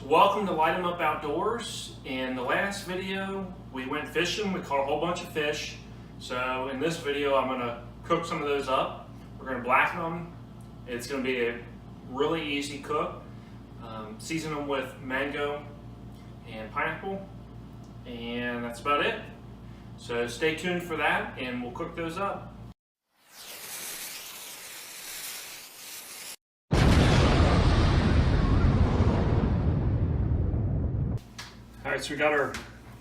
So welcome to Light 'em Up Outdoors. In the last video, we went fishing. We caught a whole bunch of fish. So in this video, I'm gonna cook some of those up. We're gonna blacken them. It's gonna be a really easy cook. Season them with mango and pineapple, and that's about it. So stay tuned for that, and we'll cook those up. All right, so we got our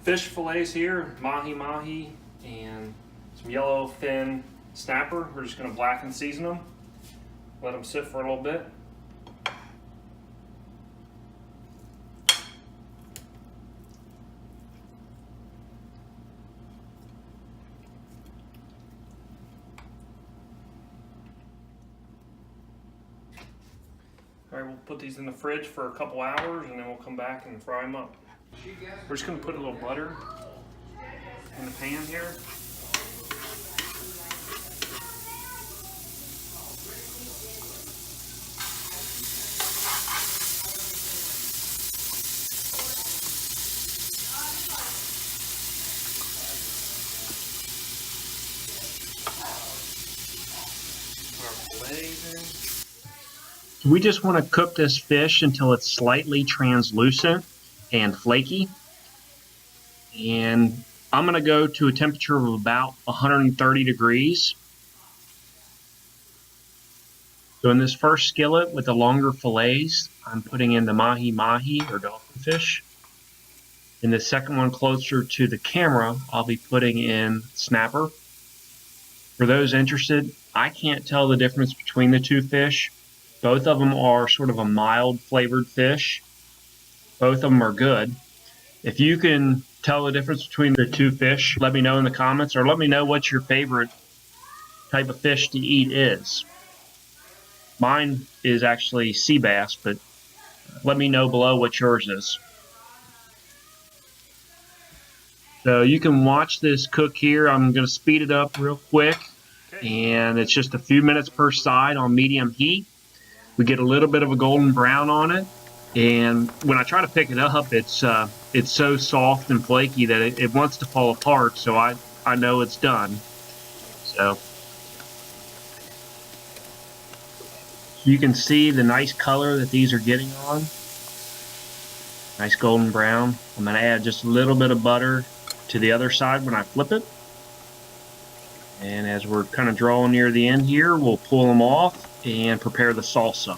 fish fillets here, mahi and some yellowfin snapper. We're just gonna blacken season them, let them sit for a little bit. All right, we'll put these in the fridge for a couple hours and then we'll come back and fry them up. We're just gonna put a little butter in the pan here. Put our fillets in. We just want to cook this fish until it's slightly translucent and flaky. And I'm going to go to a temperature of about 130 degrees. So in this first skillet with the longer fillets, I'm putting in the mahi or dolphin fish. In the second one closer to the camera, I'll be putting in snapper. For those interested, I can't tell the difference between the two fish. Both of them are sort of a mild flavored fish. Both of them are good. If you can tell the difference between the two fish, let me know in the comments, or let me know what your favorite type of fish to eat is. Mine is actually sea bass, but let me know below what yours is. So you can watch this cook here. I'm going to speed it up real quick, and it's just a few minutes per side on medium heat. We get a little bit of a golden brown on it, and when I try to pick it up, it's so soft and flaky that it wants to fall apart, so I know it's done. So you can see the nice color that these are getting on. Nice golden brown. I'm going to add just a little bit of butter to the other side when I flip it. And as we're kind of drawing near the end here, we'll pull them off and prepare the salsa.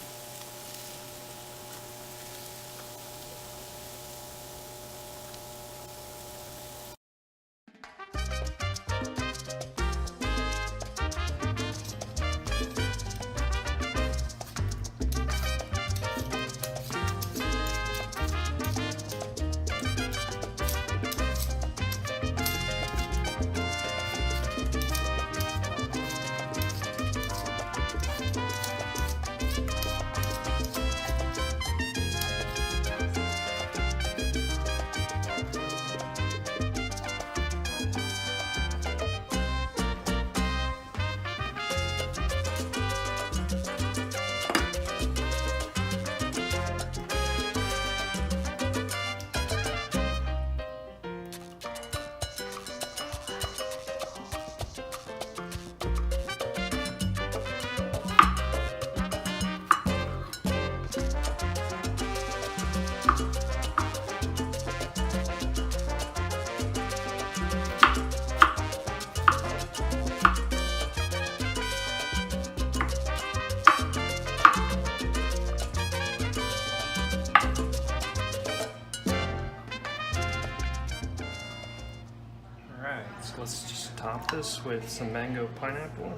So let's just top this with some mango pineapple.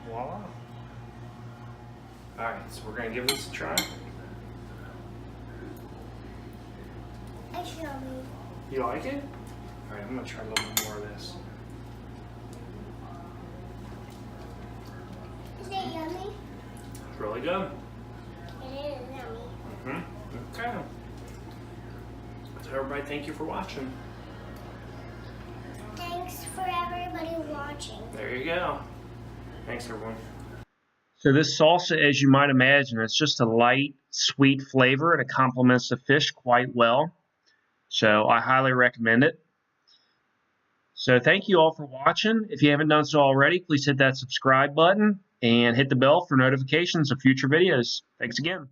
Voila. Alright, so we're going to give this a try. It's yummy. You like it? Alright, I'm going to try a little bit more of this. Is it yummy? It's really good. It is yummy. Okay. So everybody, thank you for watching. Thanks for everybody watching. There you go. Thanks, everyone. So this salsa, as you might imagine, it's just a light, sweet flavor, and it complements the fish quite well. So I highly recommend it. So thank you all for watching. If you haven't done so already, please hit that subscribe button and hit the bell for notifications of future videos. Thanks again.